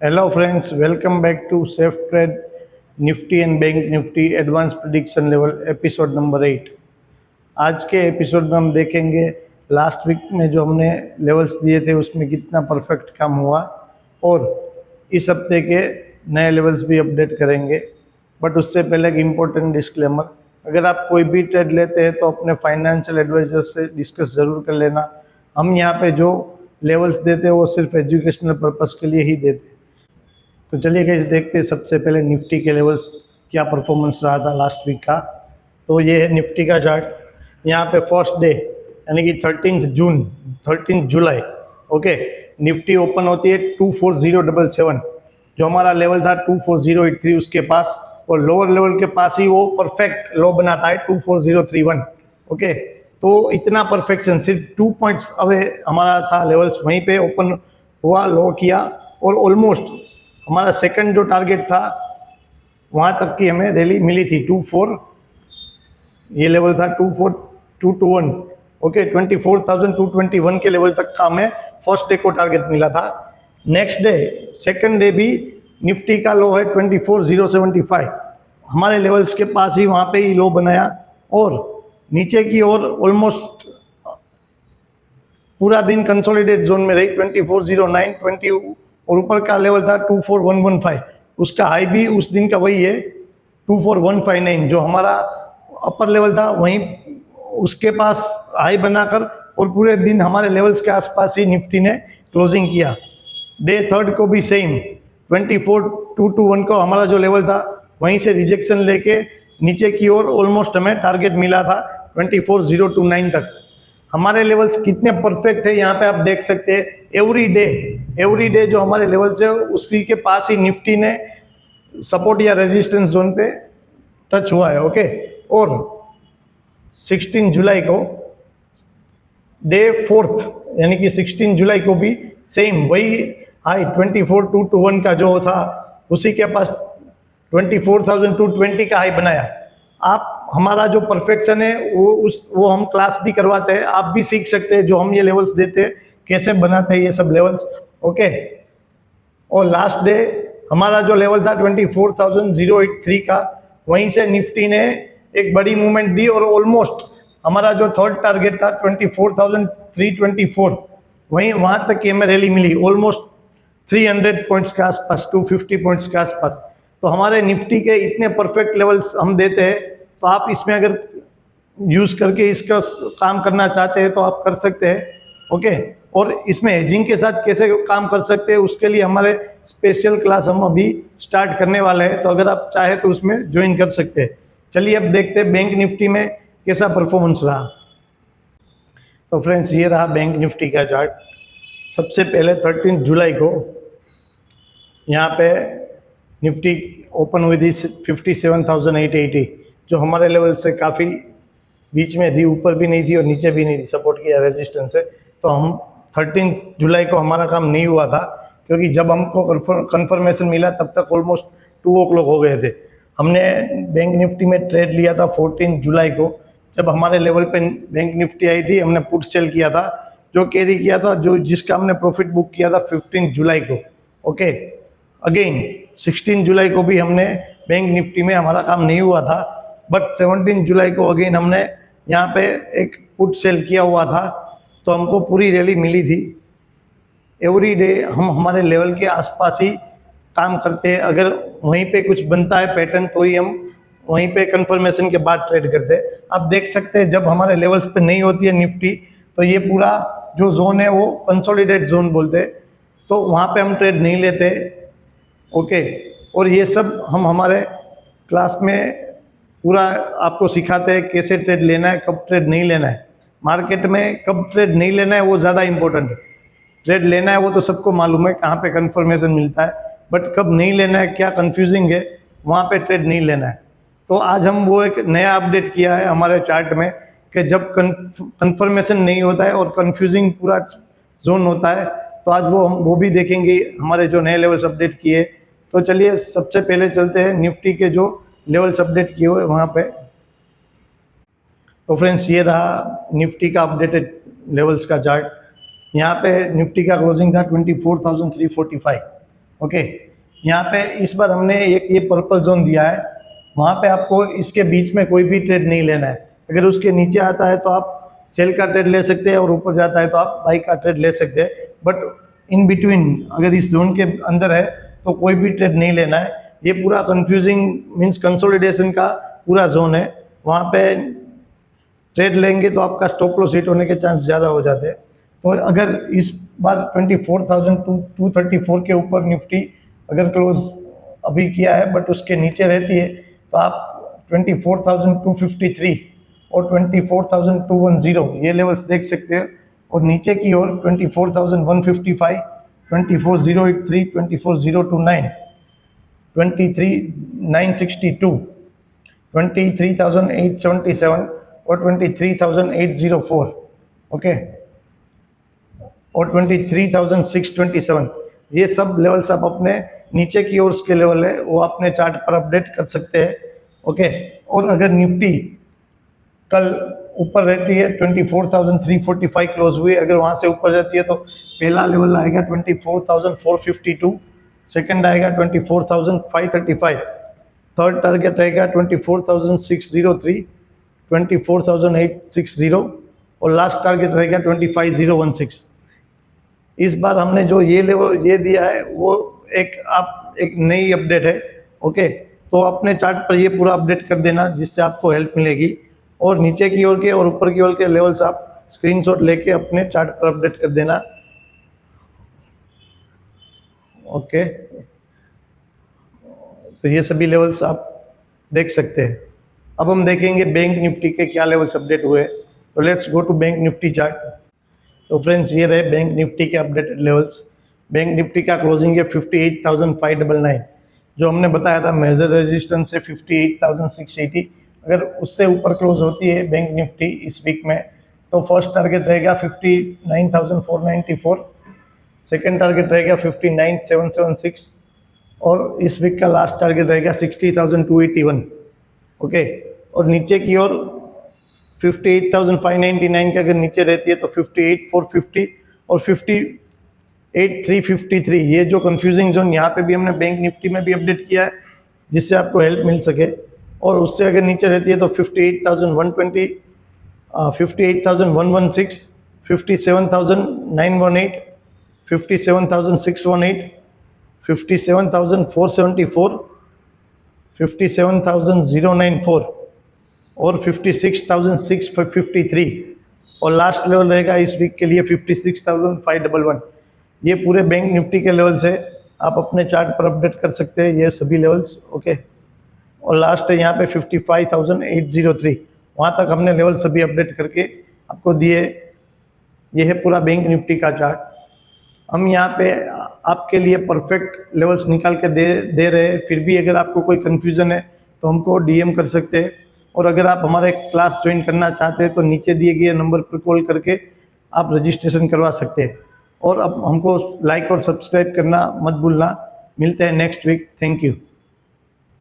Hello friends, welcome back to safe trade nifty and bank nifty advance prediction level episode number 8। आज के episode में हम देखेंगे last week में जो हमने लेवल्स दिए थे उसमें कितना परफेक्ट काम हुआ और इस हफ्ते के नए लेवल्स भी अपडेट करेंगे। बट उससे पहले एक इम्पोर्टेंट डिस्क्लेमर, अगर आप कोई भी ट्रेड लेते हैं तो अपने फाइनेंशियल एडवाइजर से डिस्कस ज़रूर कर लेना। हम यहाँ पे जो लेवल्स देते हैं वो सिर्फ एजुकेशनल पर्पस के लिए ही देते हैं। तो चलिए गाइस देखते हैं सबसे पहले निफ्टी के लेवल्स क्या परफॉर्मेंस रहा था लास्ट वीक का। तो ये है निफ्टी का चार्ट। यहाँ पे फर्स्ट डे यानी कि 13 जुलाई ओके, निफ्टी ओपन होती है 24077, जो हमारा लेवल था 24083 उसके पास, और लोअर लेवल के पास ही वो परफेक्ट लो बनाता है 24031। ओके, तो इतना परफेक्शन सिर्फ 2 पॉइंट्स अवे हमारा था लेवल्स, वहीं पे ओपन हुआ, लो किया और ऑलमोस्ट हमारा सेकंड जो टारगेट था वहाँ तक की हमें रैली मिली थी 24, ये लेवल था 24221। ओके, 24,221 के लेवल तक का हमें फर्स्ट डे को टारगेट मिला था। नेक्स्ट डे सेकंड डे भी निफ्टी का लो है 24,075, हमारे लेवल्स के पास ही वहाँ पे ही लो बनाया और नीचे की ओर ऑलमोस्ट पूरा दिन कंसोलिडेट जोन में रही 2409 20, और ऊपर का लेवल था 24115, उसका हाई भी उस दिन का वही है 24159, जो हमारा अपर लेवल था वहीं उसके पास हाई बनाकर और पूरे दिन हमारे लेवल्स के आसपास ही निफ्टी ने क्लोजिंग किया। डे थर्ड को भी सेम 24,221 को हमारा जो लेवल था वहीं से रिजेक्शन लेके नीचे की ओर ऑलमोस्ट हमें टारगेट मिला था 24,029 तक। हमारे लेवल्स कितने परफेक्ट है यहाँ पे आप देख सकते हैं। एवरी डे जो हमारे लेवल्स है उसकी के पास ही निफ्टी ने सपोर्ट या रेजिस्टेंस जोन पे टच हुआ है। ओके, और 16 जुलाई को डे फोर्थ यानी कि 16 जुलाई को भी सेम वही हाई 24,221 का जो था उसी के पास 24,220 का हाई बनाया। आप हमारा जो परफेक्शन है वो हम क्लास भी करवाते हैं, आप भी सीख सकते हैं जो हम ये लेवल्स देते हैं कैसे बनाते हैं ये सब लेवल्स। ओके, और लास्ट डे हमारा जो लेवल था 24,083 का, वहीं से निफ्टी ने एक बड़ी मूवमेंट दी और ऑलमोस्ट हमारा जो थर्ड टारगेट था 24,324, वहीं वहाँ तक की हमें रैली मिली ऑलमोस्ट 300 पॉइंट्स के आसपास, 250 पॉइंट्स के आसपास। तो हमारे निफ्टी के इतने परफेक्ट लेवल्स हम देते हैं, तो आप इसमें अगर यूज़ करके इसका काम करना चाहते हैं तो आप कर सकते हैं। ओके, और इसमें हेजिंग के साथ कैसे काम कर सकते हैं उसके लिए हमारे स्पेशल क्लास हम अभी स्टार्ट करने वाले हैं, तो अगर आप चाहे तो उसमें ज्वाइन कर सकते हैं। चलिए अब देखते हैं बैंक निफ्टी में कैसा परफॉर्मेंस रहा। तो फ्रेंड्स ये रहा बैंक निफ्टी का चार्ट। सबसे पहले 13 जुलाई को यहाँ पे निफ्टी ओपन हुई थी 57,880, जो हमारे लेवल से काफ़ी बीच में थी, ऊपर भी नहीं थी और नीचे भी नहीं थी, सपोर्ट किया रेजिस्टेंस से। तो हम 13 जुलाई को हमारा काम नहीं हुआ था, क्योंकि जब हमको कंफर्मेशन मिला तब तक ऑलमोस्ट 2 o'clock हो गए थे। हमने बैंक निफ्टी में ट्रेड लिया था 14 जुलाई को, जब हमारे लेवल पे बैंक निफ्टी आई थी हमने पुट सेल किया था, जो कैरी किया था, जो जिसका हमने प्रॉफिट बुक किया था 15 जुलाई को। ओके, अगेन 16 जुलाई को भी हमने बैंक निफ्टी में हमारा काम नहीं हुआ था, बट 17 जुलाई को अगेन हमने यहाँ पे एक पुट सेल किया हुआ था, तो हमको पूरी रैली मिली थी। एवरी डे हम हमारे लेवल के आसपास ही काम करते हैं, अगर वहीं पे कुछ बनता है पैटर्न तो ही हम वहीं पे कंफर्मेशन के बाद ट्रेड करते हैं। आप देख सकते हैं जब हमारे लेवल्स पे नहीं होती है निफ्टी, तो ये पूरा जो जोन है वो कंसोलिडेट जोन बोलते हैं, तो वहाँ पे हम ट्रेड नहीं लेते। ओके, और ये सब हम हमारे क्लास में पूरा आपको सिखाते हैं कैसे ट्रेड लेना है, कब ट्रेड नहीं लेना है। मार्केट में कब ट्रेड नहीं लेना है वो ज़्यादा इंपॉर्टेंट है। ट्रेड लेना है वो तो सबको मालूम है कहाँ पे कंफर्मेशन मिलता है, बट कब नहीं लेना है, क्या कंफ्यूजिंग है, वहाँ पे ट्रेड नहीं लेना है। तो आज हम वो एक नया अपडेट किया है हमारे चार्ट में कि जब कंफर्मेशन नहीं होता है और कंफ्यूजिंग पूरा जोन होता है, तो आज हम वो भी देखेंगे हमारे जो नए लेवल्स अपडेट किए। तो चलिए सबसे पहले चलते हैं निफ्टी के जो लेवल्स अपडेट किए हुए वहाँ पे। तो फ्रेंड्स ये रहा निफ्टी का अपडेटेड लेवल्स का चार्ट। यहाँ पे निफ्टी का क्लोजिंग था 24,345, ओके, यहाँ पे इस बार हमने एक ये पर्पल जोन दिया है, वहाँ पे आपको इसके बीच में कोई भी ट्रेड नहीं लेना है। अगर उसके नीचे आता है तो आप सेल का ट्रेड ले सकते हैं और ऊपर जाता है तो आप बाई का ट्रेड ले सकते हैं, बट इन बिटवीन अगर इस जोन के अंदर है तो कोई भी ट्रेड नहीं लेना है। ये पूरा कंफ्यूजिंग मींस कंसोलिडेशन का पूरा जोन है, वहाँ पे ट्रेड लेंगे तो आपका स्टॉप लॉस हिट होने के चांस ज़्यादा हो जाते हैं। तो अगर इस बार 24,234 के ऊपर निफ्टी अगर क्लोज अभी किया है बट उसके नीचे रहती है तो आप 24,253 और 24,210 ये लेवल्स देख सकते हैं, और नीचे की ओर 24,155, 24,083, 24,029, 23,962, 23,877 और 23,804, ओके, और 23,627 ये सब लेवल्स आप अपने नीचे की ओर के लेवल है वो अपने चार्ट पर अपडेट कर सकते हैं, ओके। और अगर निफ्टी कल ऊपर रहती है 24,345 क्लोज हुई, अगर वहाँ से ऊपर जाती है तो पहला लेवल आएगा 24,452, सेकंड आएगा 24,535, थर्ड टारगेट रहेगा 24,603, 24,860 और लास्ट टारगेट रहेगा 25,016। इस बार हमने जो ये लेवल ये दिया है वो एक नई अपडेट है, ओके। तो अपने चार्ट पर ये पूरा अपडेट कर देना जिससे आपको हेल्प मिलेगी, और नीचे की ओर के और ऊपर की ओर के लेवल्स आप स्क्रीनशॉट लेके अपने चार्ट पर अपडेट कर देना, ओके। तो ये सभी लेवल्स आप देख सकते हैं। अब हम देखेंगे बैंक निफ्टी के क्या लेवल्स अपडेट हुए, तो let's go to bank nifty chart. तो फ्रेंड्स ये रहे बैंक निफ्टी के अपडेटेड लेवल्स। बैंक निफ्टी का क्लोजिंग है 58,599, जो हमने बताया था मेजर रेजिस्टेंस है 58,680। अगर उससे ऊपर क्लोज होती है बैंक निफ्टी इस वीक में तो फर्स्ट टारगेट रहेगा 59,494, सेकेंड टारगेट रहेगा 59,776 और इस वीक का लास्ट टारगेट रहेगा 60,281, ओके। और नीचे की ओर 58,599 के अगर नीचे रहती है तो 58,450 और 58,353, ये जो कंफ्यूजिंग जोन यहाँ पे भी हमने बैंक निफ्टी में भी अपडेट किया है जिससे आपको हेल्प मिल सके। और उससे अगर नीचे रहती है तो 58,120, 58,116, 57,918, 57,618, 57,474, 57,094 और 56,653 और लास्ट लेवल रहेगा इस वीक के लिए 56,511। ये पूरे बैंक निफ्टी के लेवल्स है, आप अपने चार्ट पर अपडेट कर सकते हैं ये सभी लेवल्स, ओके। और लास्ट है यहाँ पे 55,803, वहाँ तक हमने लेवल सभी अपडेट करके आपको दिए। ये है पूरा बैंक निफ्टी का चार्ट। हम यहाँ पे आपके लिए परफेक्ट लेवल्स निकाल के दे रहे हैं, फिर भी अगर आपको कोई कन्फ्यूज़न है तो हमको डीएम कर सकते हैं, और अगर आप हमारे क्लास ज्वाइन करना चाहते हैं तो नीचे दिए गए नंबर पर कॉल करके आप रजिस्ट्रेशन करवा सकते हैं। और अब हमको लाइक और सब्सक्राइब करना मत भूलना। मिलते हैं नेक्स्ट वीक, थैंक यू।